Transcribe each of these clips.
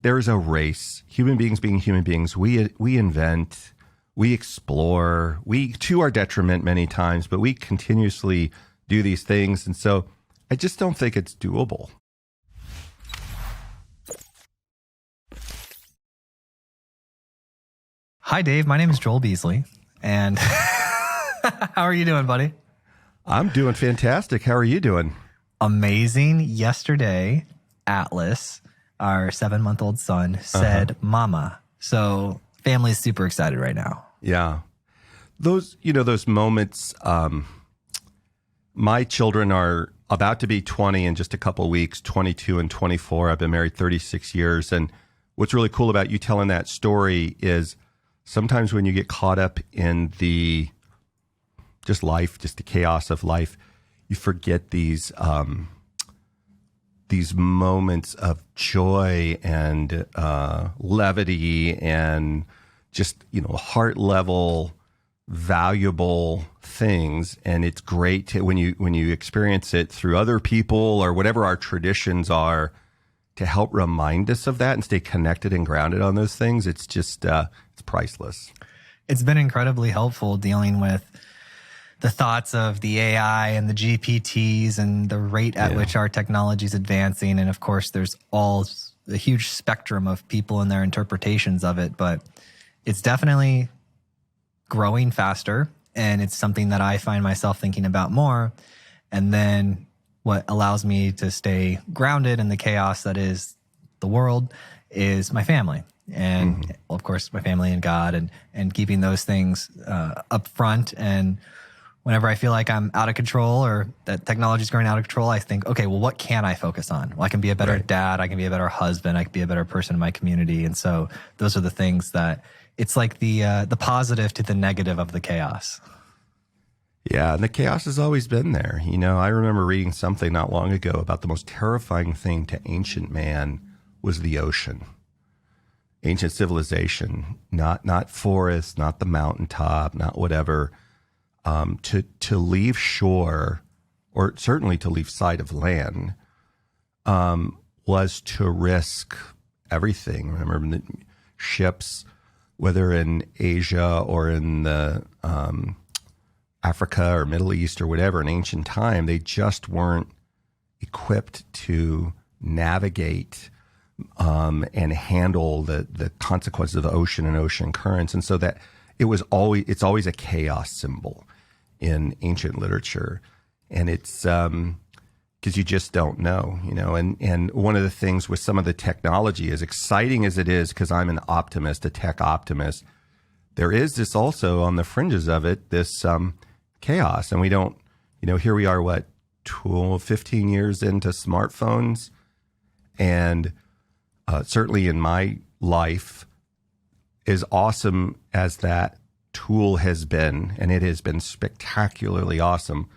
there's a race. Human beings being human beings, we invent, we explore, we to our detriment many times, but we continuously do these things. And so I just don't think it's doable. Hi, Dave. My name is Joel Beasley. And how are you doing, buddy? I'm doing fantastic. How are you doing? Amazing. Yesterday, Atlas, our 7-month-old son, said, Mama. So family's super excited right now. Yeah. Those moments, my children are about to be 20 in just a couple of weeks, 22 and 24. I've been married 36 years. And what's really cool about you telling that story is sometimes when you get caught up in the the chaos of life, you forget these moments of joy and levity and just, heart level, valuable things. And it's great to, when you experience it through other people or whatever our traditions are, to help remind us of that and stay connected and grounded on those things. It's just, it's priceless. It's been incredibly helpful dealing with the thoughts of the AI and the GPTs and the rate at which our technology is advancing. And of course, there's a huge spectrum of people and their interpretations of it, but it's definitely growing faster. And it's something that I find myself thinking about more. And then what allows me to stay grounded in the chaos that is the world is my family. And of course, my family and God, and keeping those things up front. And whenever I feel like I'm out of control or that technology is going out of control, I think, okay, well, what can I focus on? Well, I can be a better dad. I can be a better husband. I can be a better person in my community. And so those are the things that it's like the positive to the negative of the chaos. Yeah, and the chaos has always been there. I remember reading something not long ago about the most terrifying thing to ancient man was the ocean. Ancient civilization, not forests, not the mountaintop, not whatever. To leave shore, or certainly to leave sight of land, was to risk everything. Remember the ships, whether in Asia or in the Africa or Middle East or whatever, in ancient time, they just weren't equipped to navigate and handle the consequences of the ocean and ocean currents. And so that it's always a chaos symbol in ancient literature. And it's because you just don't know, and one of the things with some of the technology, as exciting as it is, because I'm an optimist, a tech optimist, there is this also on the fringes of it, this chaos. And we don't, here we are, 15 years into smartphones. And certainly in my life, as awesome as that tool has been, and it has been spectacularly awesome,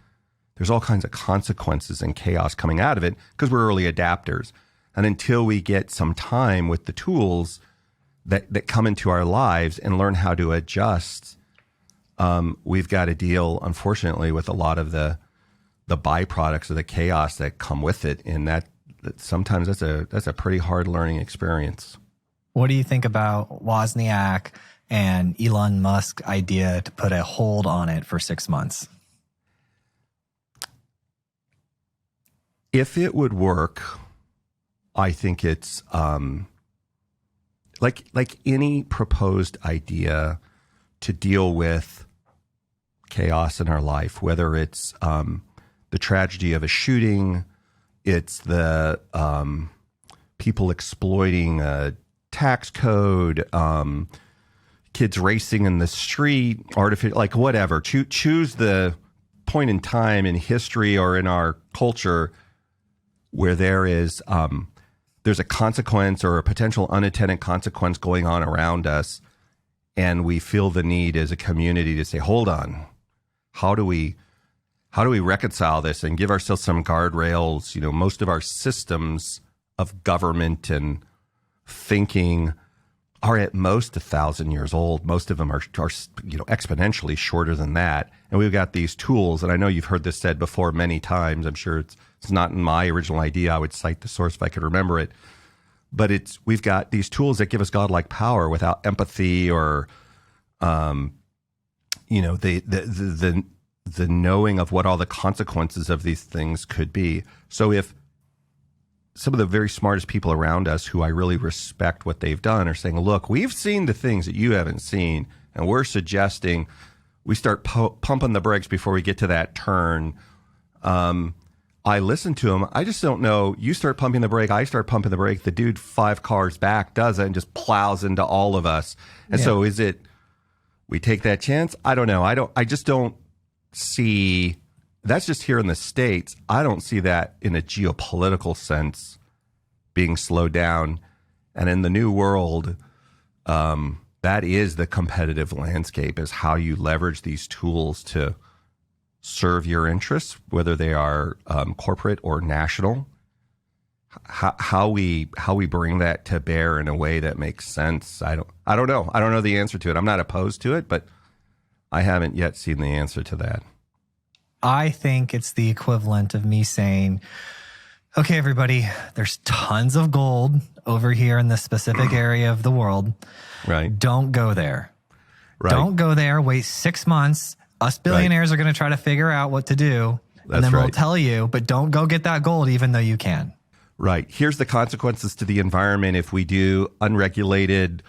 there's all kinds of consequences and chaos coming out of it because we're early adapters. And until we get some time with the tools that come into our lives and learn how to adjust, we've got to deal, unfortunately, with a lot of the byproducts of the chaos that come with it. And that sometimes that's a pretty hard learning experience. What do you think about Wozniak and Elon Musk's idea to put a hold on it for 6 months? If it would work, I think it's like any proposed idea to deal with chaos in our life, whether it's the tragedy of a shooting, it's the people exploiting a tax code, kids racing in the street, artificial, like whatever. Choose the point in time in history or in our culture where there's a consequence or a potential unintended consequence going on around us, and we feel the need as a community to say, hold on, how do we reconcile this and give ourselves some guardrails? Most of our systems of government and thinking are at most 1,000 years old. Most of them are exponentially shorter than that. And we've got these tools, and I know you've heard this said before many times. I'm sure it's not my original idea. I would cite the source if I could remember it. but we've got these tools that give us godlike power without empathy or, the knowing of what all the consequences of these things could be. So if some of the very smartest people around us who I really respect what they've done are saying, look, we've seen the things that you haven't seen, and we're suggesting we start pumping the brakes before we get to that turn. I listen to him. I just don't know. You start pumping the brake. I start pumping the brake. The dude 5 cars back does it and just plows into all of us. And so is it, we take that chance? I don't know. I just don't see, that's just here in the States. I don't see that in a geopolitical sense being slowed down. And in the new world, that is the competitive landscape, is how you leverage these tools to serve your interests, whether they are corporate or national. How we bring that to bear in a way that makes sense. I don't know. I don't know the answer to it. I'm not opposed to it, but I haven't yet seen the answer to that. I think it's the equivalent of me saying, okay, everybody, there's tons of gold over here in this specific area of the world. Right. Don't go there. Right. Don't go there. Wait 6 months. Us billionaires are going to try to figure out what to do. And then we'll tell you, but don't go get that gold even though you can. Right. Here's the consequences to the environment if we do unregulated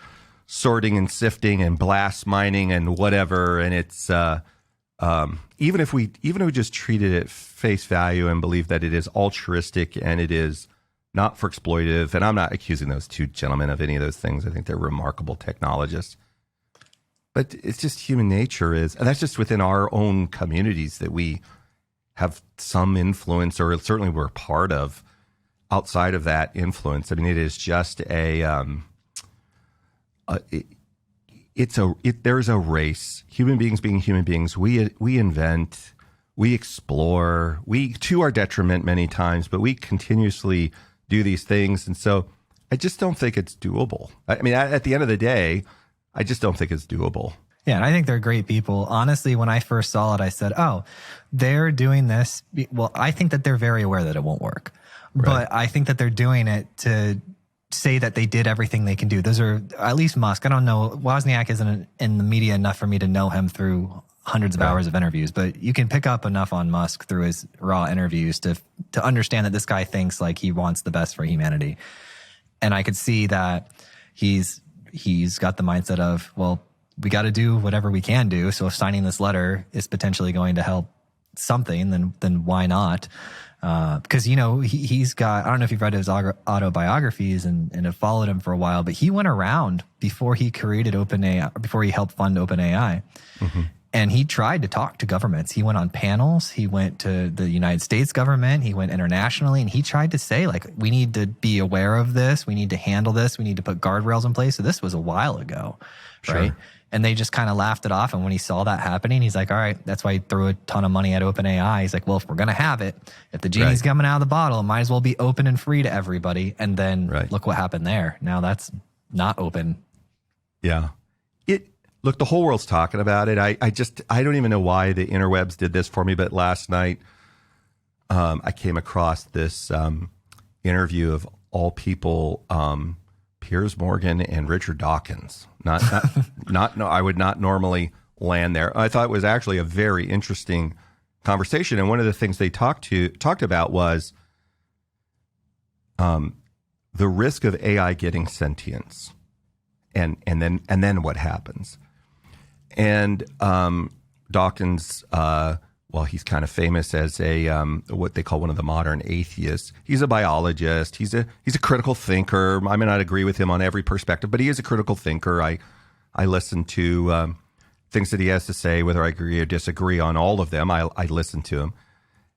sorting and sifting and blast mining and whatever. And it's even if we just treat it at face value and believe that it is altruistic and it is not for exploitative. And I'm not accusing those two gentlemen of any of those things. I think they're remarkable technologists. But it's just human nature and that's just within our own communities that we have some influence, or certainly we're part of. Outside of that influence, I mean, it is just there's a race. Human beings being human beings, we invent, we explore, we to our detriment many times, but we continuously do these things, and so I just don't think it's doable. I mean, at the end of the day, I just don't think it's doable. Yeah, and I think they're great people. Honestly, when I first saw it, I said, oh, they're doing this. Well, I think that they're very aware that it won't work. Right. But I think that they're doing it to say that they did everything they can do. Those are, at least Musk, I don't know, Wozniak isn't in the media enough for me to know him through hundreds of hours of interviews, but you can pick up enough on Musk through his raw interviews to understand that this guy thinks like he wants the best for humanity. And I could see that he's got the mindset of, well, we got to do whatever we can do. So if signing this letter is potentially going to help something, then why not? Because, he's got, I don't know if you've read his autobiographies and have followed him for a while, but he went around before he created OpenAI, before he helped fund OpenAI. Mm-hmm. And he tried to talk to governments. He went on panels. He went to the United States government. He went internationally, and he tried to say, like, we need to be aware of this. We need to handle this. We need to put guardrails in place. So this was a while ago, right? Sure. And they just kind of laughed it off. And when he saw that happening, he's like, all right, that's why he threw a ton of money at OpenAI. He's like, well, if we're going to have it, if the genie's coming out of the bottle, it might as well be open and free to everybody. And then look what happened there. Now that's not open. Yeah. Look, the whole world's talking about it. I don't even know why the interwebs did this for me, but last night I came across this interview of all people, Piers Morgan and Richard Dawkins. I would not normally land there. I thought it was actually a very interesting conversation, and one of the things they talked about was the risk of AI getting sentience, and then what happens. And Dawkins, well, he's kind of famous as a what they call one of the modern atheists. He's a biologist. He's a critical thinker. I may not agree with him on every perspective, but he is a critical thinker. I listen to things that he has to say, whether I agree or disagree on all of them. I listen to him,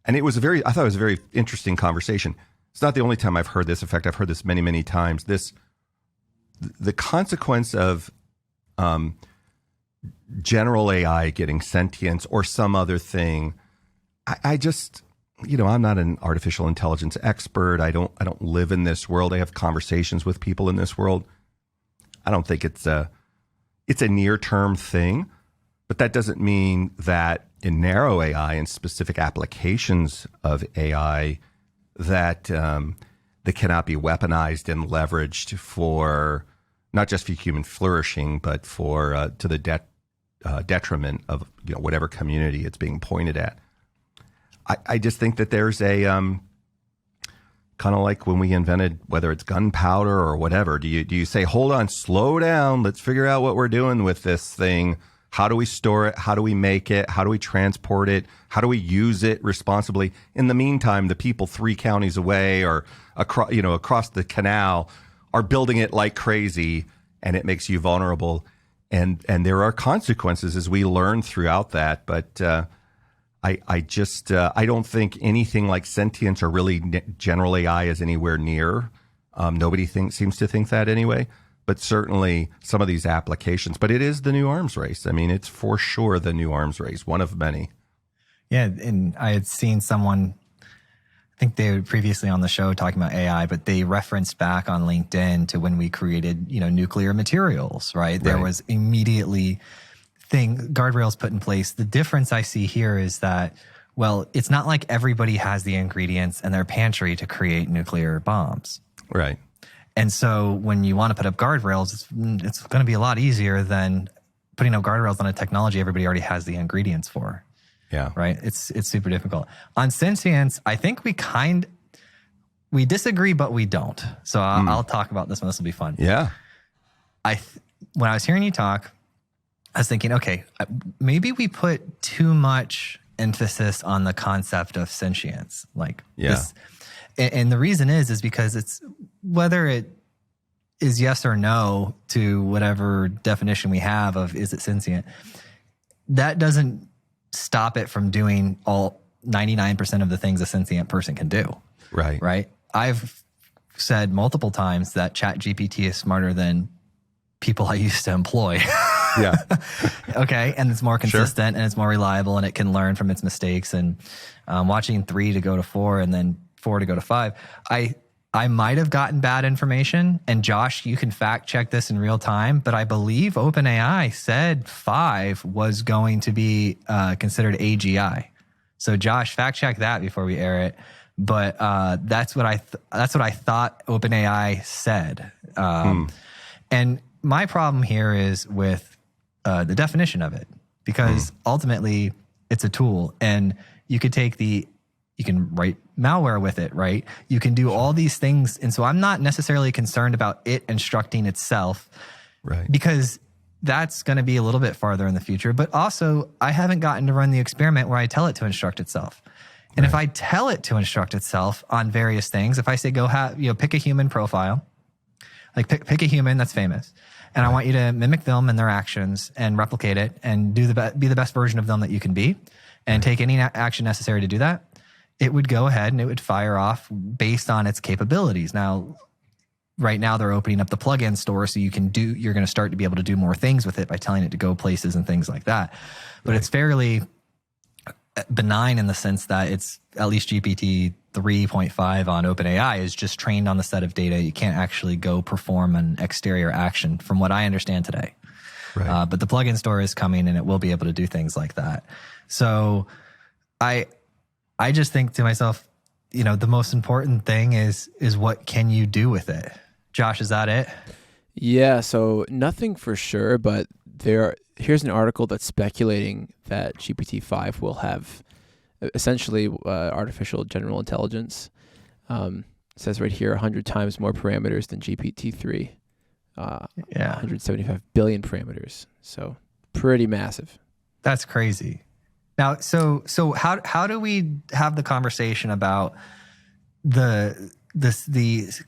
and I thought it was a very interesting conversation. It's not the only time I've heard this. In fact, I've heard this many, many times. The consequence of general AI getting sentience or some other thing. I just, I'm not an artificial intelligence expert. I don't live in this world. I have conversations with people in this world. I don't think it's a near-term thing, but that doesn't mean that in narrow AI and specific applications of AI that that cannot be weaponized and leveraged for not just for human flourishing, but for to the detriment of whatever community it's being pointed at. I just think that there's a kind of like when we invented, whether it's gunpowder or whatever. Do you say, hold on, slow down, let's figure out what we're doing with this thing? How do we store it? How do we make it? How do we transport it? How do we use it responsibly? In the meantime, the people 3 counties away or across the canal are building it like crazy, and it makes you vulnerable. And there are consequences as we learn throughout that. But I don't think anything like sentience or really general AI is anywhere near. Nobody seems to think that anyway. But certainly some of these applications. But it is the new arms race. I mean, it's for sure the new arms race, one of many. Yeah, and I had seen someone, I think they were previously on the show talking about AI, but they referenced back on LinkedIn to when we created, nuclear materials, right? There was immediately guardrails put in place. The difference I see here is that, well, it's not like everybody has the ingredients in their pantry to create nuclear bombs. Right. And so when you want to put up guardrails, it's going to be a lot easier than putting up guardrails on a technology everybody already has the ingredients for. Yeah. Right. It's super difficult. On sentience, I think we disagree, but we don't. So I'll talk about this one. This will be fun. Yeah. When I was hearing you talk, I was thinking, okay, maybe we put too much emphasis on the concept of sentience. And the reason is because it's whether it is yes or no to whatever definition we have of is it sentient, that doesn't stop it from doing all 99% of the things a sentient person can do. Right. Right. I've said multiple times that ChatGPT is smarter than people I used to employ. Yeah. Okay. And it's more consistent and it's more reliable and it can learn from its mistakes. And watching 3 to go to 4 and then 4 to go to 5, I might have gotten bad information. And Josh, you can fact check this in real time, but I believe OpenAI said 5 was going to be considered AGI. So Josh, fact check that before we air it. But that's what I thought OpenAI said. And my problem here is with the definition of it, because ultimately it's a tool, and you could you can write malware with it, right? You can do all these things. And so I'm not necessarily concerned about it instructing itself, right? Because that's going to be a little bit farther in the future. But also, I haven't gotten to run the experiment where I tell it to instruct itself. And if I tell it to instruct itself on various things, if I say, pick a human profile, like pick a human that's famous, and I want you to mimic them and their actions and replicate it and be the best version of them that you can be, and take any action necessary to do that, it would go ahead and it would fire off based on its capabilities. Now, right now they're opening up the plugin store, so you're going to start to be able to do more things with it by telling it to go places and things like that. But it's fairly benign in the sense that it's at least GPT 3.5 on OpenAI is just trained on the set of data. You can't actually go perform an exterior action from what I understand today. Right. But the plugin store is coming and it will be able to do things like that. So I just think to myself, the most important thing is what can you do with it? Josh, is that it? Yeah, so nothing for sure, but here's an article that's speculating that GPT-5 will have essentially artificial general intelligence. It says right here 100 times more parameters than GPT-3. 175 billion parameters. So pretty massive. That's crazy. Now, so how do we have the conversation about the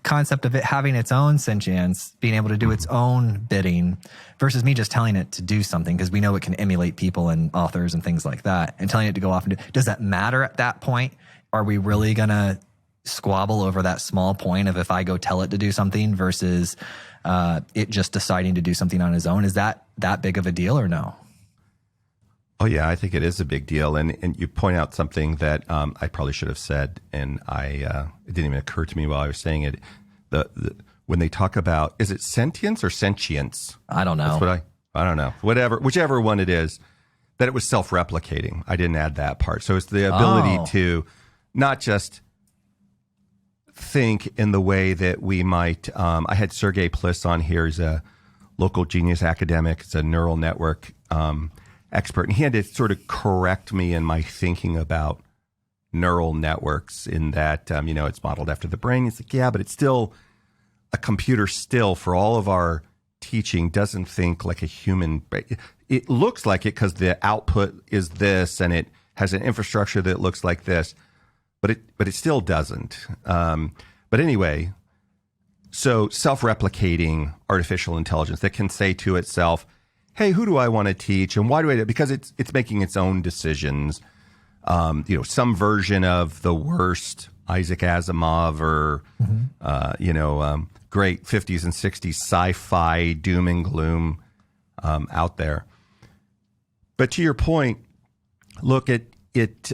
concept of it having its own sentience, being able to do its own bidding, versus me just telling it to do something, because we know it can emulate people and authors and things like that, and telling it to go off and do? Does that matter at that point? Are we really gonna squabble over that small point of if I go tell it to do something versus it just deciding to do something on its own? Is that big of a deal or no? Oh, yeah, I think it is a big deal. And you point out something that I probably should have said, and it didn't even occur to me while I was saying it. When they talk about, is it sentience or sentience? I don't know. That's I don't know. Whichever one it is, that it was self-replicating. I didn't add that part. So it's the ability to not just think in the way that we might. I had Sergey Pliss on here. He's a local genius academic. It's a neural network expert, and he had to sort of correct me in my thinking about neural networks. In that, it's modeled after the brain. It's like, yeah, but it's still a computer. Still, for all of our teaching, doesn't think like a human. It looks like it because the output is this, and it has an infrastructure that looks like this, but it still doesn't. But anyway, so self-replicating artificial intelligence that can say to itself, "Hey, who do I want to teach, and why do I?" Because it's making its own decisions. Some version of the worst Isaac Asimov or great 50s and 60s sci-fi doom and gloom out there. But to your point, look at it.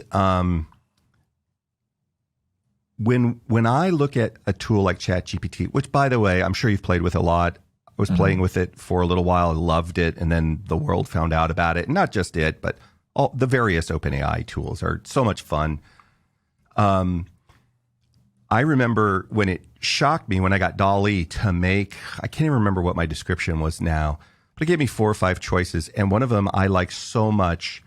When I look at a tool like ChatGPT, which, by the way, I'm sure you've played with a lot. I was playing with it for a little while. I loved it, and then the world found out about it. And not just it, but all the various OpenAI tools are so much fun. I remember when it shocked me when I got DALL-E to make, I can't even remember what my description was now, but it gave me 4 or 5 choices. And one of them I liked so much,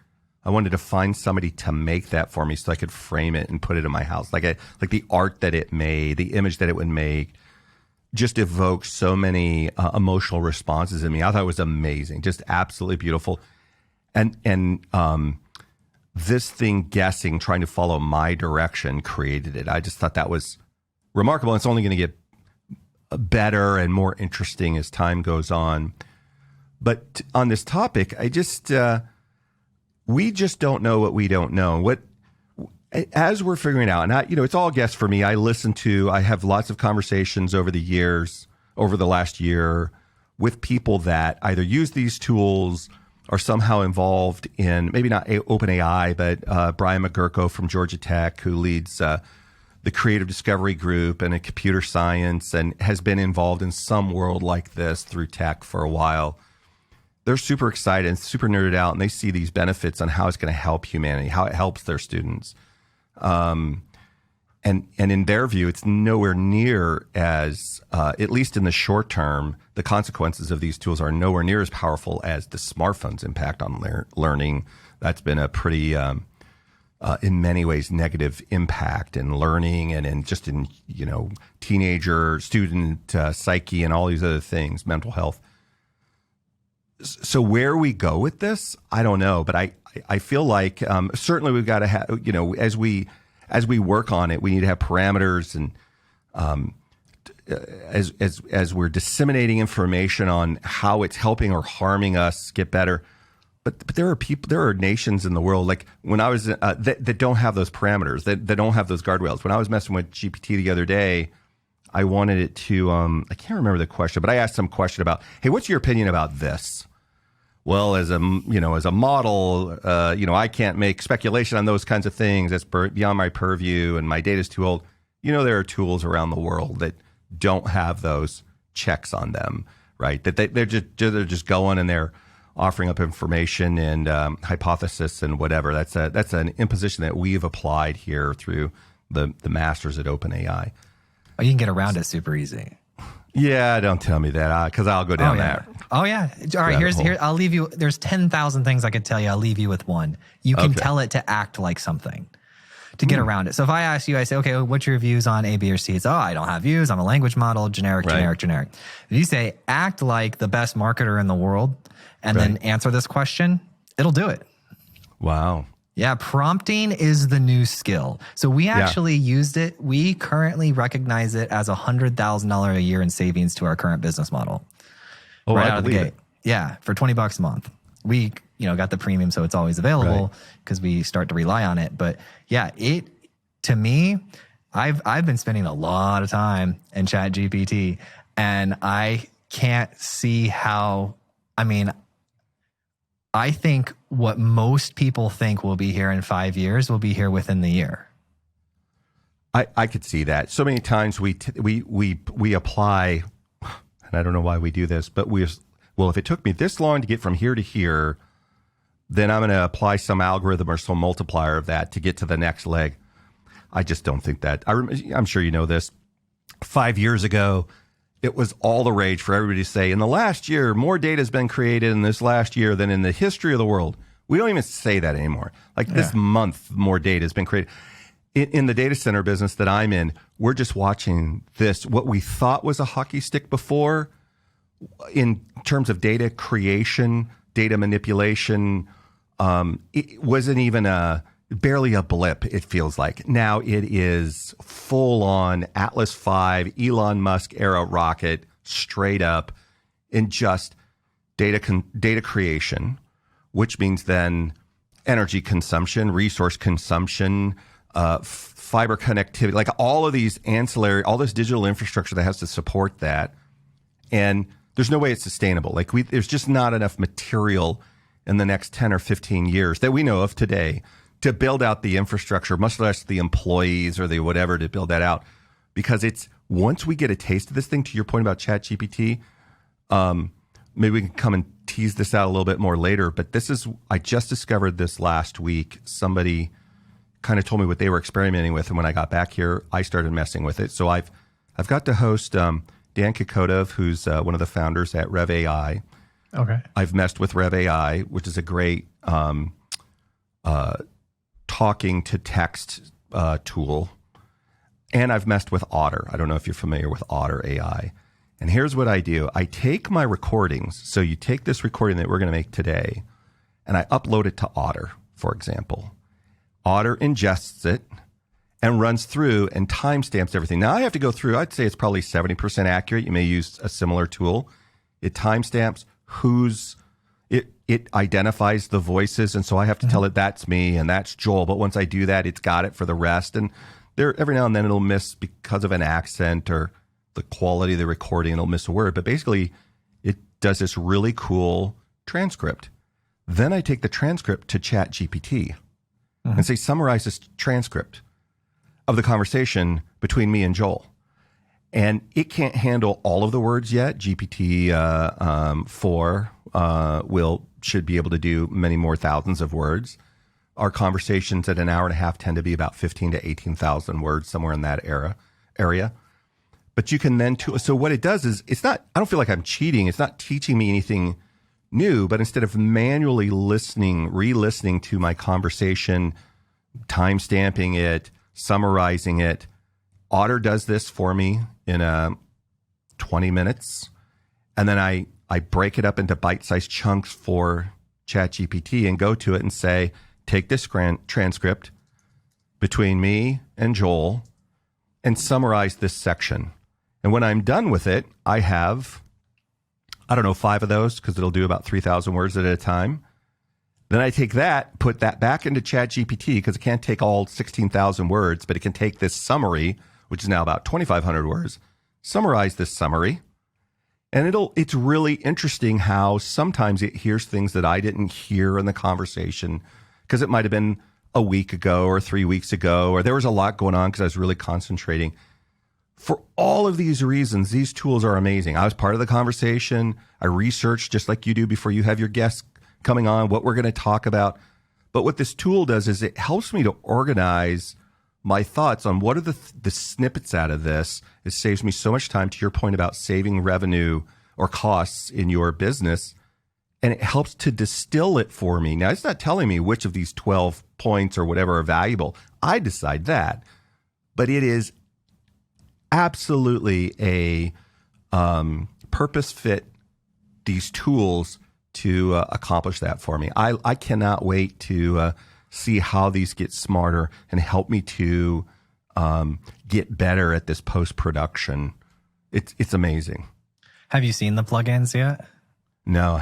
I wanted to find somebody to make that for me so I could frame it and put it in my house. Like the art that it made, the image that it would make, just evoked so many emotional responses in me. I thought it was amazing, just absolutely beautiful. And this thing guessing, trying to follow my direction, created it. I just thought that was remarkable. It's only going to get better and more interesting as time goes on. But on this topic, we just don't know what we don't know. As we're figuring it out, and it's all guess for me. I have lots of conversations over the last year, with people that either use these tools are somehow involved in, maybe not OpenAI, but Brian McGurko from Georgia Tech, who leads the Creative Discovery Group and in computer science and has been involved in some world like this through tech for a while. They're super excited and super nerded out, and they see these benefits on how it's going to help humanity, how it helps their students. And in their view, it's nowhere near as, at least in the short term, the consequences of these tools are nowhere near as powerful as the smartphone's impact on learning. That's been a pretty, in many ways, negative impact in learning and in teenager, student psyche and all these other things, mental health. So where we go with this, I don't know, but I feel like certainly we've got to have, as we work on it, we need to have parameters, and as we're disseminating information on how it's helping or harming us get better. But there are nations in the world, like when I was that don't have those parameters, that don't have those guardrails. When I was messing with GPT the other day, I wanted it to I can't remember the question, but I asked some question about, hey, what's your opinion about this? Well, as a model, I can't make speculation on those kinds of things. That's beyond my purview, and my data's too old. There are tools around the world that don't have those checks on them, right? That they're just going and they're offering up information and hypothesis and whatever. That's an imposition that we've applied here through the masters at OpenAI. Oh, you can get around it super easy. Yeah, don't tell me that, because I'll go down that. Oh yeah. All right. Here. I'll leave you. There's 10,000 things I could tell you. I'll leave you with one. You can tell it to act like something to get around it. So if I ask you, I say, okay, what's your views on A, B, or C? It's, I don't have views. I'm a language model. Generic. If you say act like the best marketer in the world, and then answer this question, it'll do it. Wow. Yeah, prompting is the new skill. So we actually used it. We currently recognize it as $100,000 a year in savings to our current business model. Oh, right I out of the believe gate. it. Yeah, for $20 a month. We, got the premium, so it's always available because we start to rely on it. But yeah, to me, I've been spending a lot of time in ChatGPT, and I can't see how. I think what most people think will be here in 5 years will be here within the year. I could see that. So many times we apply, and I don't know why we do this, but if it took me this long to get from here to here, then I'm going to apply some algorithm or some multiplier of that to get to the next leg. I just don't think that. I'm sure you know this. 5 years ago, it was all the rage for everybody to say, in the last year, more data has been created in this last year than in the history of the world. We don't even say that anymore. Like this month, more data has been created. In the data center business that I'm in, we're just watching this. What we thought was a hockey stick before in terms of data creation, data manipulation, it wasn't even barely a blip, it feels like. Now it is full on Atlas V, Elon Musk era rocket, straight up in just data creation, which means then energy consumption, resource consumption, fiber connectivity, like all of these ancillary, all this digital infrastructure that has to support that. And there's no way it's sustainable. Like there's just not enough material in the next 10 or 15 years that we know of today to build out the infrastructure, much less the employees or the whatever to build that out. Because it's, once we get a taste of this thing, to your point about ChatGPT, maybe we can come and tease this out a little bit more later. But I just discovered this last week. Somebody kind of told me what they were experimenting with. And when I got back here, I started messing with it. So I've got to host Dan Kokotov, who's one of the founders at Rev AI. Okay. I've messed with Rev AI, which is a great talking to text tool. And I've messed with Otter. I don't know if you're familiar with Otter AI. And here's what I do. I take my recordings. So you take this recording that we're going to make today, and I upload it to Otter, for example. Otter ingests it and runs through and timestamps everything. Now I have to go through, I'd say it's probably 70% accurate. You may use a similar tool. It timestamps it identifies the voices. And so I have to tell it that's me and that's Joel. But once I do that, it's got it for the rest. And every now and then it'll miss because of an accent or the quality of the recording. It'll miss a word. But basically it does this really cool transcript. Then I take the transcript to ChatGPT and say, summarize this transcript of the conversation between me and Joel. And it can't handle all of the words yet. GPT-4 should be able to do many more thousands of words. Our conversations at an hour and a half tend to be about 15 to 18,000 words, somewhere in that area. But you can then, so what it does is, it's not, I don't feel like I'm cheating. It's not teaching me anything new, but instead of manually re-listening to my conversation, timestamping it, summarizing it, Otter does this for me in 20 minutes. And then I break it up into bite-sized chunks for ChatGPT and go to it and say, take this transcript between me and Joel and summarize this section. And when I'm done with it, I have, 5 of those, because it'll do about 3,000 words at a time. Then I take that, put that back into ChatGPT, because it can't take all 16,000 words, but it can take this summary, which is now about 2,500 words, summarize this summary. And it's really interesting how sometimes it hears things that I didn't hear in the conversation, because it might have been a week ago or 3 weeks ago, or there was a lot going on because I was really concentrating. For all of these reasons, these tools are amazing. I was part of the conversation. I researched just like you do before you have your guests coming on, what we're going to talk about. But what this tool does is it helps me to organize my thoughts on what are the snippets out of this. It saves me so much time, to your point about saving revenue or costs in your business. And it helps to distill it for me. Now, it's not telling me which of these 12 points or whatever are valuable. I decide that. But it is absolutely a purpose fit, these tools to accomplish that for me. I cannot wait to see how these get smarter and help me to get better at this post-production. It's amazing. Have you seen the plugins yet? No.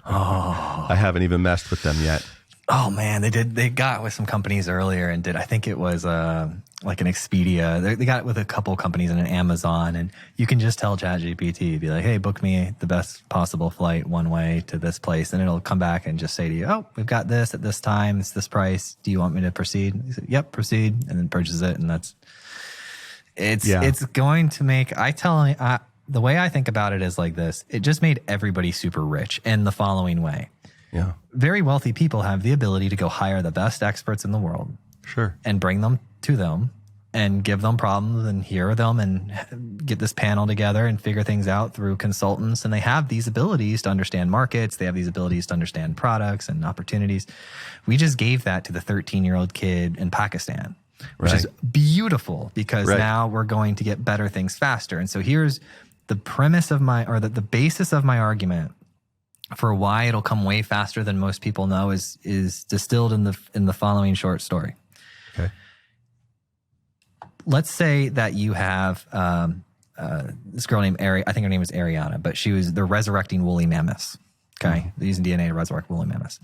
I haven't even messed with them yet. Oh man, they got with some companies earlier and I think it was like an Expedia. They got it with a couple companies and an Amazon, and you can just tell ChatGPT, be like, hey, book me the best possible flight one way to this place. And it'll come back and just say to you, oh, we've got this at this time. It's this price. Do you want me to proceed? You say, yep, proceed. And then purchase it. And it's going to make, the way I think about it is like this. It just made everybody super rich in the following way. Yeah. Very wealthy people have the ability to go hire the best experts in the world. Sure. And bring them to them and give them problems and hear them and get this panel together and figure things out through consultants. And they have these abilities to understand markets. They have these abilities to understand products and opportunities. We just gave that to the 13-year-old kid in Pakistan, which is beautiful, because now we're going to get better things faster. And so here's the premise of the basis of my argument for why it'll come way faster than most people know is distilled in the following short story. Okay. Let's say that you have this girl named I think her name was Ariana, but they're resurrecting woolly mammoths. Okay, they're using DNA to resurrect woolly mammoths.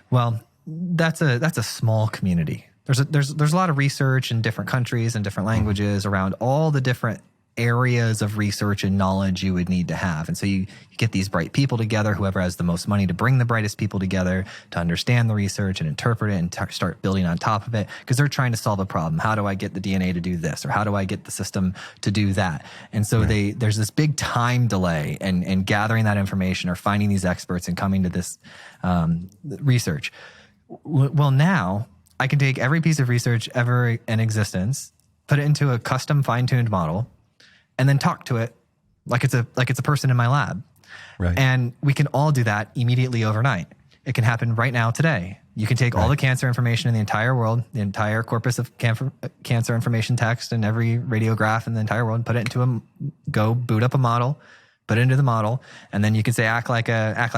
Well, that's a small community. There's a lot of research in different countries and different languages around all the different areas of research and knowledge you would need to have. And so you get these bright people together, whoever has the most money to bring the brightest people together to understand the research and interpret it and start building on top of it, because they're trying to solve a problem. How do I get the DNA to do this? Or how do I get the system to do that? And so there's this big time delay in gathering that information or finding these experts and coming to this research. Well, now I can take every piece of research ever in existence, put it into a custom fine-tuned model, and then talk to it like it's a person in my lab. Right. And we can all do that immediately overnight. It can happen right now today. You can take all the cancer information in the entire world, the entire corpus of cancer information text and every radiograph in the entire world, put it into go boot up a model, put it into the model, and then you can say act like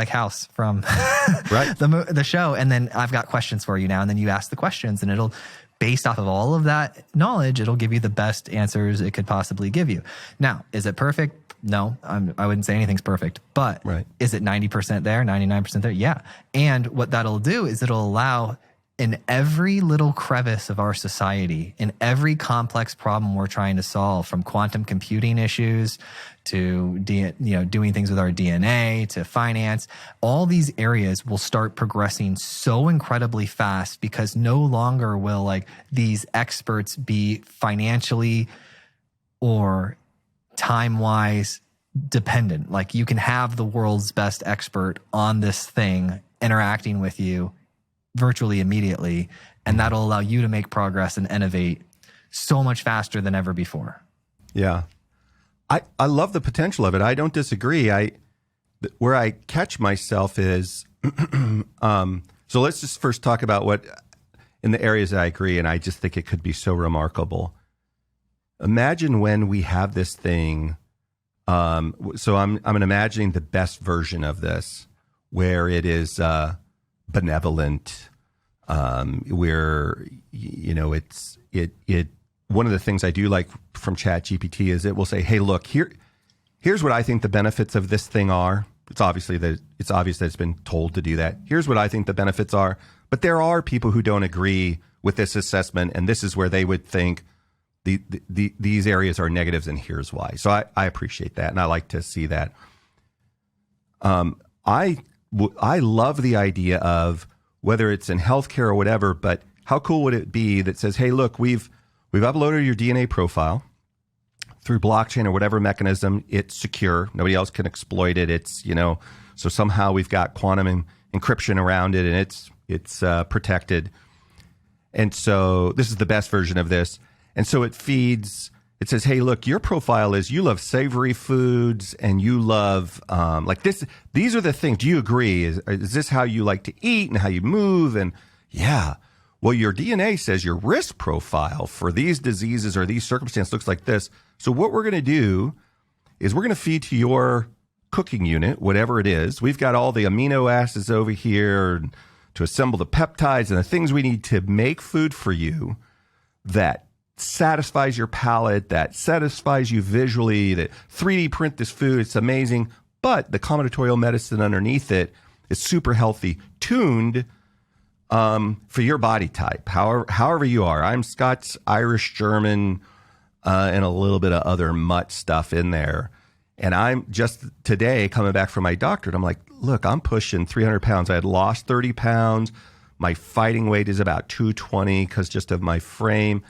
House from the show, and then I've got questions for you now, and then you ask the questions, and it'll, based off of all of that knowledge, it'll give you the best answers it could possibly give you. Now, is it perfect? No, I wouldn't say anything's perfect, but is it 90% there, 99% there? Yeah. And what that'll do is it'll allow, in every little crevice of our society, in every complex problem we're trying to solve, from quantum computing issues to doing things with our DNA to finance, all these areas will start progressing so incredibly fast, because no longer will these experts be financially or time-wise dependent. Like, you can have the world's best expert on this thing interacting with you virtually immediately, and that'll allow you to make progress and innovate so much faster than ever before. Yeah. I love the potential of it. I don't disagree. Where I catch myself is, so let's just first talk about what, in the areas that I agree, and I just think it could be so remarkable. Imagine when we have this thing, so I'm imagining the best version of this, where it is benevolent, where, it one of the things I do like from ChatGPT is it will say, hey, look, here's what I think the benefits of this thing are. It's obvious that it's been told to do that. Here's what I think the benefits are. But there are people who don't agree with this assessment, and this is where they would think these areas are negatives, and here's why. So I appreciate that, and I like to see that. I love the idea of, whether it's in healthcare or whatever, but how cool would it be that says, hey, look, we've uploaded your DNA profile through blockchain or whatever mechanism. It's secure. Nobody else can exploit it. It's, so somehow we've got quantum encryption around it, and it's protected. And so this is the best version of this. And so it says, hey, look, your profile is, you love savory foods, and you love this. These are the things. Do you agree? Is this how you like to eat and how you move? And yeah. Well, your DNA says your risk profile for these diseases or these circumstances looks like this. So what we're going to do is we're going to feed to your cooking unit, whatever it is. We've got all the amino acids over here to assemble the peptides and the things we need to make food for you that satisfies your palate, that satisfies you visually, that 3D print this food. It's amazing. But the combinatorial medicine underneath it is super healthy, tuned for your body type, however you are. I'm Scots, Irish, German, and a little bit of other mutt stuff in there. And I'm just today coming back from my doctorate. I'm like, look, I'm pushing 300 pounds. I had lost 30 pounds. My fighting weight is about 220 because just of my frame.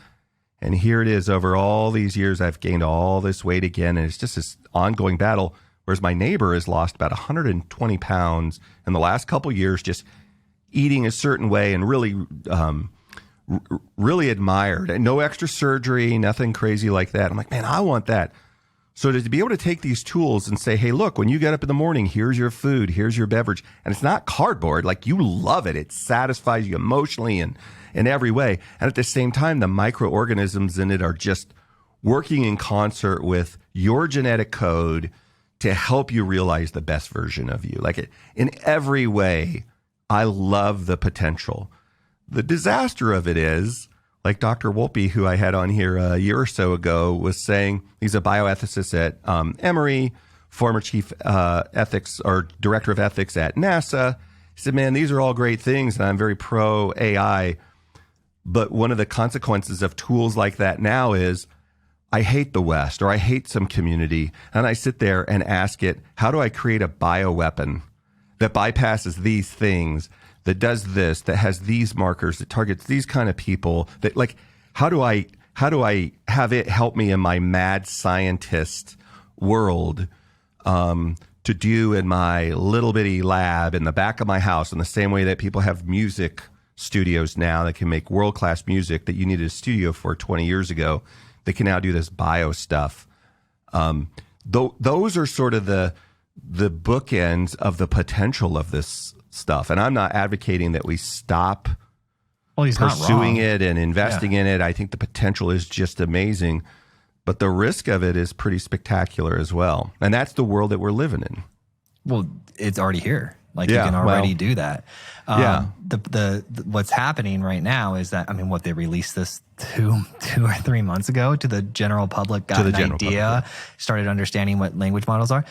And here it is, over all these years, I've gained all this weight again. And it's just this ongoing battle. Whereas my neighbor has lost about 120 pounds in the last couple of years, just eating a certain way and really really admired. And no extra surgery, nothing crazy like that. I'm like, man, I want that. So to be able to take these tools and say, hey, look, when you get up in the morning, here's your food, here's your beverage. And it's not cardboard. Like, you love it. It satisfies you emotionally and in every way. And at the same time, the microorganisms in it are just working in concert with your genetic code to help you realize the best version of you. Like, in every way, I love the potential. The disaster of it is, like Dr. Wolpe, who I had on here a year or so ago, was saying, he's a bioethicist at Emory, former chief ethics or director of ethics at NASA. He said, man, these are all great things, and I'm very pro AI. But one of the consequences of tools like that now is I hate the West, or I hate some community. And I sit there and ask it, how do I create a bioweapon that bypasses these things, that does this, that has these markers, that targets these kind of people, that, like, how do I have it help me in my mad scientist world to do in my little bitty lab in the back of my house, in the same way that people have music studios now that can make world-class music that you needed a studio for 20 years ago. They can now do this bio stuff. Those are sort of the bookends of the potential of this stuff. And I'm not advocating that we stop pursuing it and investing in it. I think the potential is just amazing, but the risk of it is pretty spectacular as well. And that's the world that we're living in. Well, it's already here. Like, you can already do that. The what's happening right now is that, I mean, what they released this two or 3 months ago to the general public, got an idea, started understanding what language models are.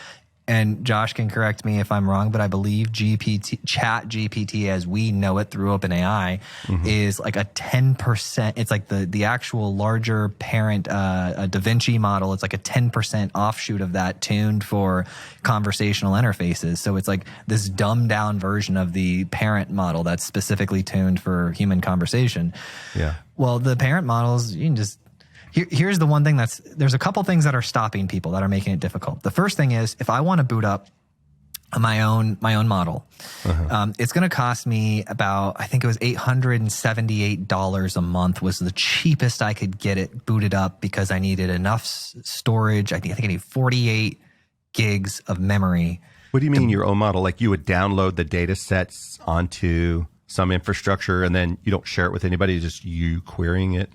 And Josh can correct me if I'm wrong, but I believe ChatGPT, as we know it through OpenAI, is like a 10%. It's like the actual larger parent Da Vinci model. It's like a 10% offshoot of that, tuned for conversational interfaces. So it's like this dumbed down version of the parent model that's specifically tuned for human conversation. Yeah. Well, the parent models, you can just... Here's the one thing there's a couple things that are stopping people, that are making it difficult. The first thing is, if I want to boot up my own model, it's going to cost me about, I think it was $878 a month was the cheapest I could get it booted up, because I needed enough storage. I think I need 48 gigs of memory. What do you mean your own model? Like, you would download the data sets onto some infrastructure and then you don't share it with anybody, just you querying it?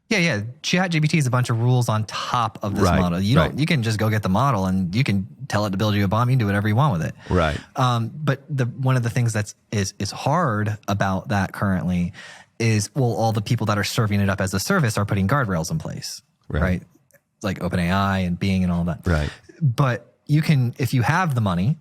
Yeah. ChatGPT is a bunch of rules on top of this model. You can just go get the model and you can tell it to build you a bomb. You can do whatever you want with it. Right. But one of the things is hard about that currently is, well, all the people that are serving it up as a service are putting guardrails in place, right? Like OpenAI and Bing and all that. Right. But you can, if you have the money,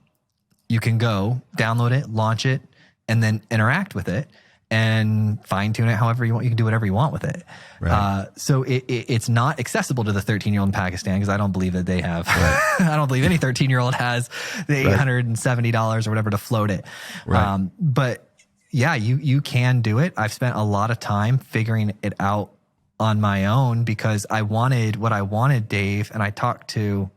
you can go download it, launch it, and then interact with it and fine tune it however you want. You can do whatever you want with it. Right. So it's not accessible to the 13-year-old in Pakistan, because I don't believe that they have. Right. I don't believe any 13-year-old has the $870 or whatever to float it. Right. But yeah, you can do it. I've spent a lot of time figuring it out on my own, because I wanted what I wanted, Dave, and I talked to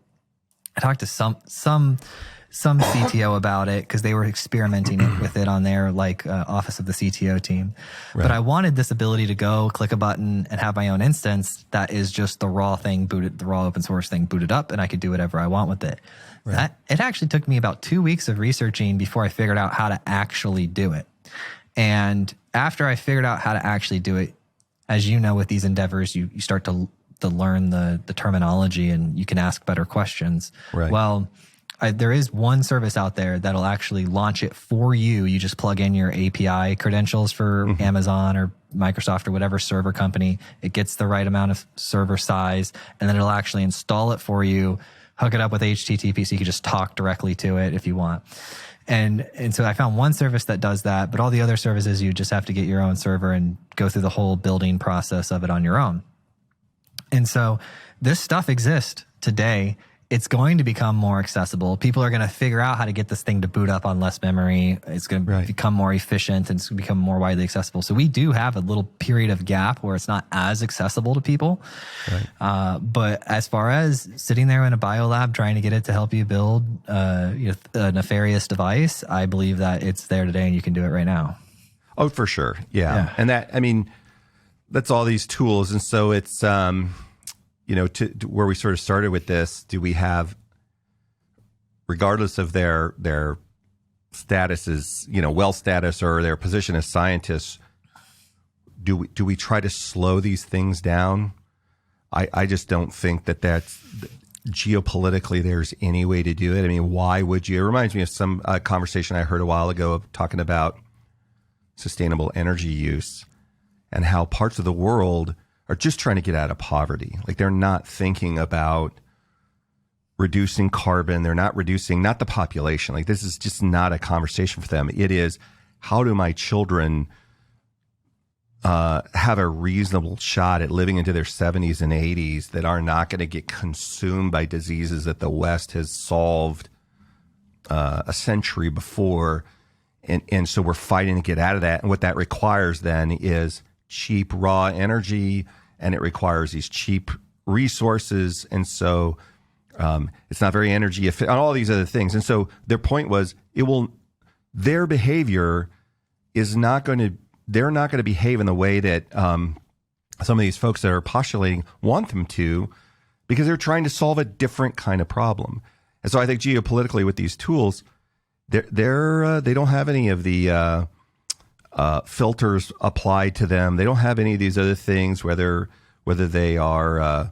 some CTO about it, because they were experimenting with it on their office of the CTO team. Right. But I wanted this ability to go click a button and have my own instance that is just the raw open source thing booted up, and I could do whatever I want with it. Right. It actually took me about 2 weeks of researching before I figured out how to actually do it. And after I figured out how to actually do it, as you know, with these endeavors, you start to learn the terminology, and you can ask better questions. Right. Well, there is one service out there that'll actually launch it for you. You just plug in your API credentials for Amazon or Microsoft or whatever server company. It gets the right amount of server size, and then it'll actually install it for you, hook it up with HTTP so you can just talk directly to it if you want. And so I found one service that does that, but all the other services, you just have to get your own server and go through the whole building process of it on your own. And so this stuff exists today. It's going to become more accessible. People are going to figure out how to get this thing to boot up on less memory. It's going to become more efficient, and it's going to become more widely accessible. So we do have a little period of gap where it's not as accessible to people. Right. But as far as sitting there in a biolab trying to get it to help you build a nefarious device, I believe that it's there today and you can do it right now. Oh, for sure. Yeah. And that, I mean, that's all these tools. And so it's, you know, to where we sort of started with this, do we have, regardless of their status as, you know, wealth status or their position as scientists, do we try to slow these things down? I just don't think that's geopolitically there's any way to do it. I mean, why would you? It reminds me of some conversation I heard a while ago of talking about sustainable energy use and how parts of the world are just trying to get out of poverty. Like, they're not thinking about reducing carbon. They're not reducing, not the population. Like, this is just not a conversation for them. It is, how do my children have a reasonable shot at living into their 70s and 80s that are not going to get consumed by diseases that the West has solved a century before. And so we're fighting to get out of that. And what that requires then is cheap raw energy, and it requires these cheap resources. And so it's not very energy efficient, and all these other things. And so their point was, their behavior is not going to, they're not going to behave in the way that some of these folks that are postulating want them to, because they're trying to solve a different kind of problem. And so I think geopolitically with these tools, they don't have any of the filters applied to them. They don't have any of these other things, whether they are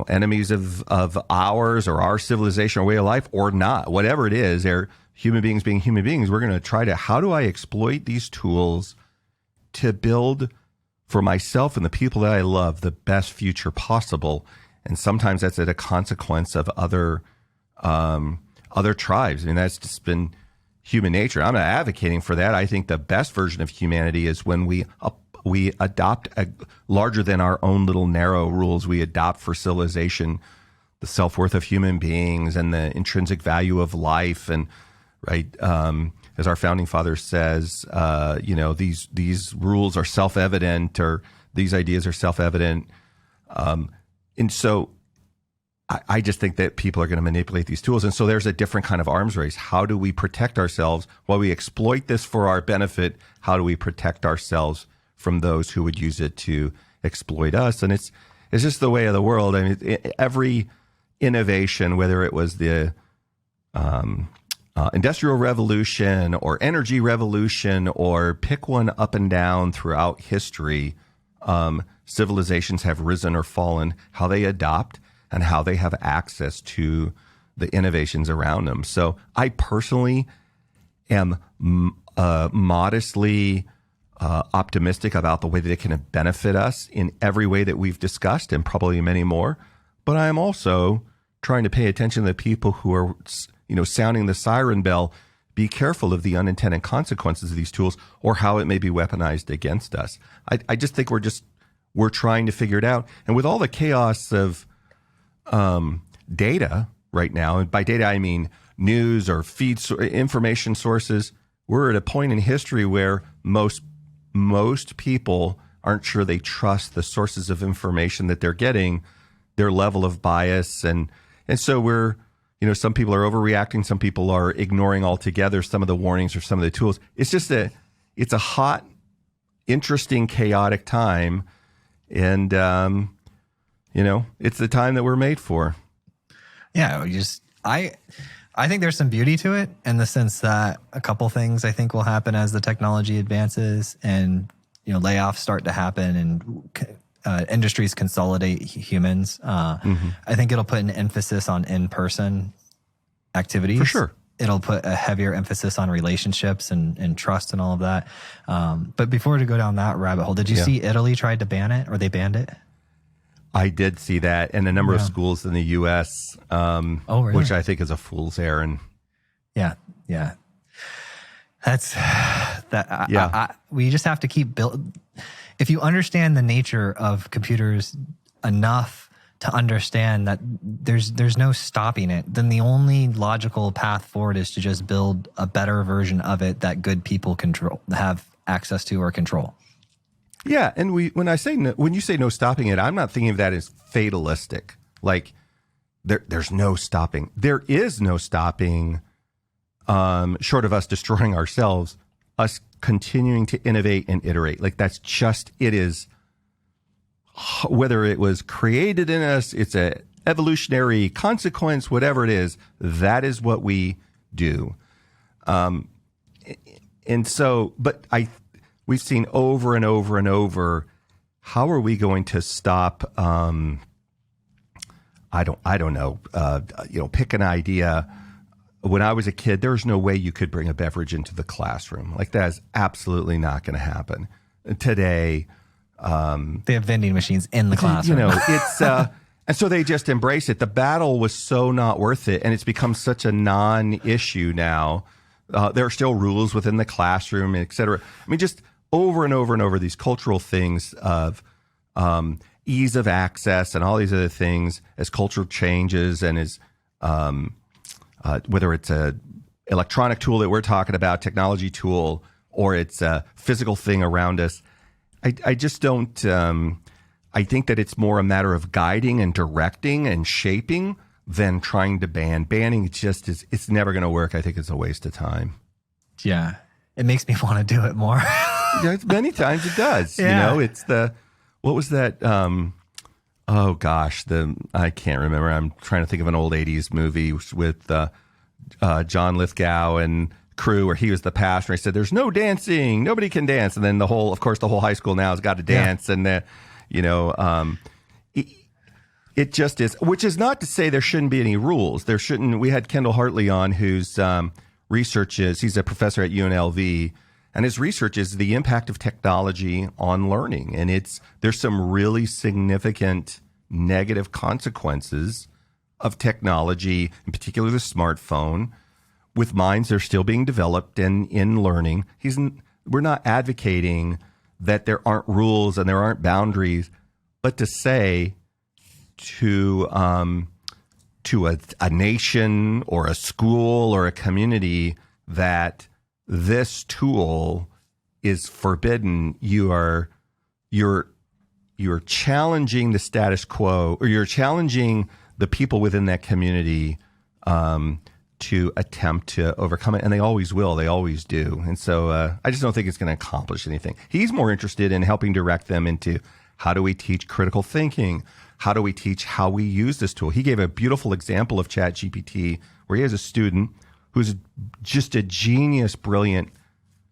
enemies of ours or our civilization or way of life or not. Whatever it is, they're human beings being human beings. We're going to try to, how do I exploit these tools to build for myself and the people that I love the best future possible? And sometimes that's at a consequence of other tribes. I mean, that's just been human nature. I'm not advocating for that. I think the best version of humanity is when we adopt a larger than our own little narrow rules. We adopt for civilization the self-worth of human beings and the intrinsic value of life. And right, as our founding father says, these rules are self-evident, or these ideas are self-evident. And so I just think that people are going to manipulate these tools. And so there's a different kind of arms race. How do we protect ourselves while we exploit this for our benefit? How do we protect ourselves from those who would use it to exploit us? And it's just the way of the world. I mean, every innovation, whether it was the Industrial Revolution or Energy Revolution, or pick one up and down throughout history, civilizations have risen or fallen, how they adopt and how they have access to the innovations around them. So I personally am modestly optimistic about the way that it can benefit us in every way that we've discussed, and probably many more. But I am also trying to pay attention to the people who are, sounding the siren bell. Be careful of the unintended consequences of these tools, or how it may be weaponized against us. I just think we're trying to figure it out. And with all the chaos of data right now, and by data I mean news or feeds, information sources, we're at a point in history where most people aren't sure they trust the sources of information that they're getting, their level of bias, and so we're, some people are overreacting, some people are ignoring altogether some of the warnings or some of the tools. It's just it's a hot, interesting, chaotic time, and it's the time that we're made for. Yeah, I think there's some beauty to it, in the sense that a couple things I think will happen as the technology advances, and layoffs start to happen, and industries consolidate humans. I think it'll put an emphasis on in-person activities. For sure. It'll put a heavier emphasis on relationships and trust and all of that. But before to go down that rabbit hole, did you see Italy tried to ban it, or they banned it? I did see that, and a number of schools in the U.S., really? Which I think is a fool's errand. Yeah. That's that. Yeah. We just have to keep building. If you understand the nature of computers enough to understand that there's no stopping it, then the only logical path forward is to just build a better version of it that good people have access to or control. Yeah, and when you say no stopping it, I'm not thinking of that as fatalistic. Like there's no stopping. There is no stopping, short of us destroying ourselves, us continuing to innovate and iterate. Like that's just, it is, whether it was created in us, it's a evolutionary consequence, whatever it is, that is what we do. And so, but we've seen over and over and over, how are we going to stop? I don't know. Pick an idea. When I was a kid, there was no way you could bring a beverage into the classroom. Like that is absolutely not going to happen. Today, they have vending machines in the classroom. It's and so they just embrace it. The battle was so not worth it, and it's become such a non-issue now. There are still rules within the classroom, et cetera. I mean, just over and over and over, these cultural things of ease of access and all these other things as culture changes, and as whether it's a electronic tool that we're talking about, technology tool, or it's a physical thing around us. I just don't. I think that it's more a matter of guiding and directing and shaping than trying to ban. Banning just is, it's never going to work. I think it's a waste of time. Yeah. It makes me want to do it more. Many times it does. Yeah. It's what was that? Oh gosh, I can't remember. I'm trying to think of an old 80s movie with John Lithgow and crew where he was the pastor. He said, there's no dancing. Nobody can dance. And then the whole high school now has got to dance. Yeah. And it just is, which is not to say there shouldn't be any rules. We had Kendall Hartley on, whose research is, he's a professor at UNLV, and his research is the impact of technology on learning. And there's some really significant negative consequences of technology, in particular the smartphone, with minds that are still being developed and in learning. We're not advocating that there aren't rules and there aren't boundaries, but to say to a nation or a school or a community that this tool is forbidden, you're challenging the status quo, or you're challenging the people within that community to attempt to overcome it. And they always will. They always do. And so I just don't think it's going to accomplish anything. He's more interested in helping direct them into, how do we teach critical thinking? How do we teach how we use this tool? He gave a beautiful example of ChatGPT where he has a student who's just a genius, brilliant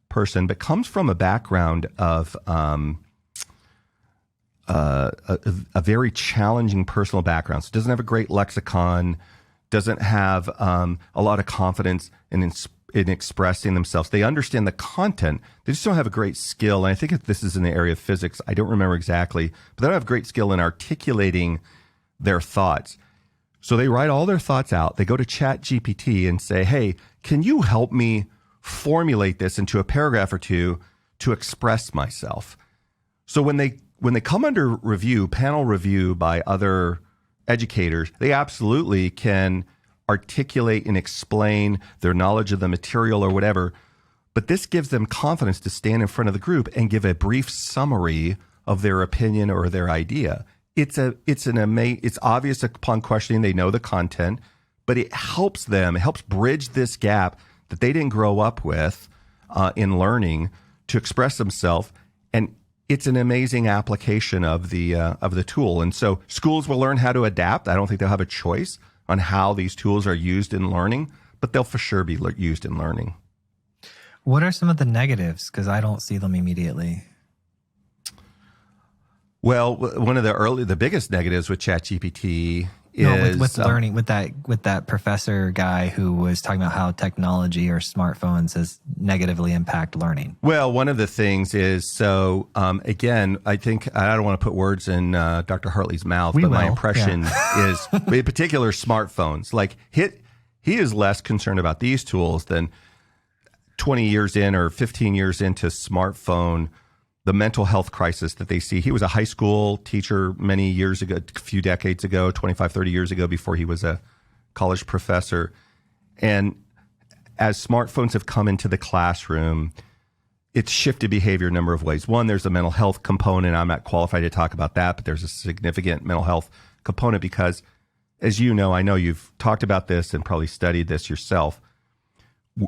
person, but comes from a background of a very challenging personal background. So doesn't have a great lexicon, doesn't have a lot of confidence in expressing themselves. They understand the content. They just don't have a great skill. And I think if this is in the area of physics, I don't remember exactly, but they don't have great skill in articulating their thoughts. So they write all their thoughts out. They go to ChatGPT and say, hey, can you help me formulate this into a paragraph or two to express myself? So when they come under review, panel review by other educators, they absolutely can articulate and explain their knowledge of the material or whatever. But this gives them confidence to stand in front of the group and give a brief summary of their opinion or their idea. It's obvious upon questioning, they know the content, but it helps bridge this gap that they didn't grow up with in learning to express themselves. And it's an amazing application of the tool. And so schools will learn how to adapt. I don't think they'll have a choice on how these tools are used in learning, but they'll for sure be used in learning. What are some of the negatives? Because I don't see them immediately. Well, one of the biggest negatives with ChatGPT is with learning, with that professor guy who was talking about how technology or smartphones has negatively impact learning. Well, one of the things is, again, I think, I don't want to put words in Dr. Hartley's mouth, but my impression is, in particular, smartphones. Like he is less concerned about these tools than 20 years in or 15 years into smartphone, the mental health crisis that they see. He was a high school teacher many years ago, a few decades ago, 25, 30 years ago, before he was a college professor. And as smartphones have come into the classroom, it's shifted behavior a number of ways. One, there's a mental health component. I'm not qualified to talk about that, but there's a significant mental health component because, as you know, I know you've talked about this and probably studied this yourself.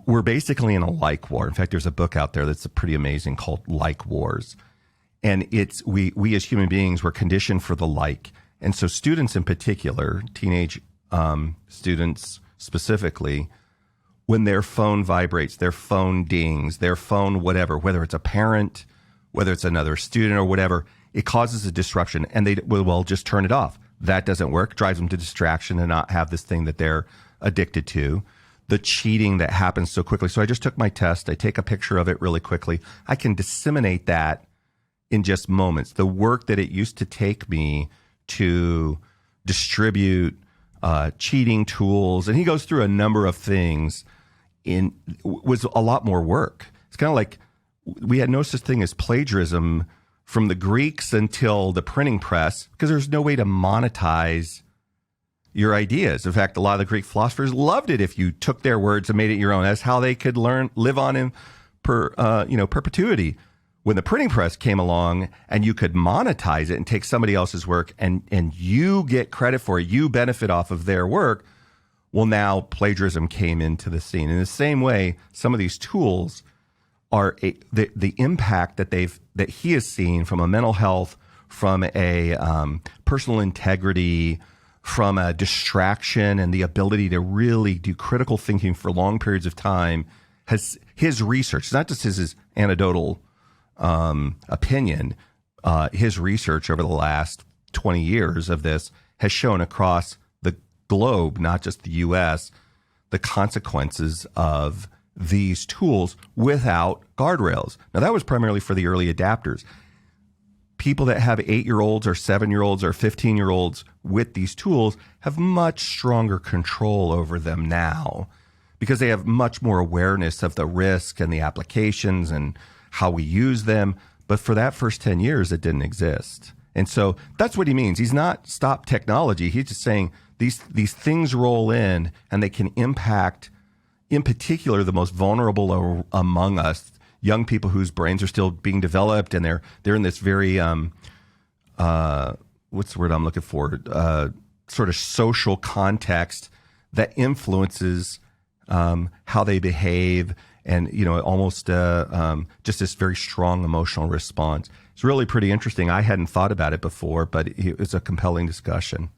we're basically in a like war. In fact, there's a book out there that's pretty amazing called Like Wars. And it's we as human beings were conditioned for the like. And so students in particular, teenage students specifically, when their phone vibrates, their phone dings, their phone whatever, whether it's a parent, whether it's another student or whatever, it causes a disruption and they will just turn it off. That doesn't work, drives them to distraction and not have this thing that they're addicted to. The cheating that happens so quickly. So I just took my test. I take a picture of it really quickly. I can disseminate that in just moments. The work that it used to take me to distribute cheating tools, and he goes through a number of things, was a lot more work. It's kind of like we had no such thing as plagiarism from the Greeks until the printing press, because there's no way to monetize your ideas. In fact, a lot of the Greek philosophers loved it if you took their words and made it your own. That's how they could live on in perpetuity. When the printing press came along and you could monetize it and take somebody else's work and you get credit for it, you benefit off of their work. Well, now plagiarism came into the scene. In the same way, some of these tools are the impact that he has seen from a mental health, from a personal integrity, from a distraction and the ability to really do critical thinking for long periods of time. Has his research, it's not just his anecdotal opinion, his research over the last 20 years of this has shown across the globe, not just the US, the consequences of these tools without guardrails. Now, that was primarily for the early adapters. People that have 8-year-olds or 7-year-olds or 15-year-olds with these tools have much stronger control over them now because they have much more awareness of the risk and the applications and how we use them. But for that first 10 years, it didn't exist. And so that's what he means. He's not stop technology. He's just saying these things roll in and they can impact, in particular, the most vulnerable among us, young people whose brains are still being developed, and they're in this very what's the word I'm looking for? Sort of social context that influences how they behave, and almost just this very strong emotional response. It's really pretty interesting. I hadn't thought about it before, but it's a compelling discussion.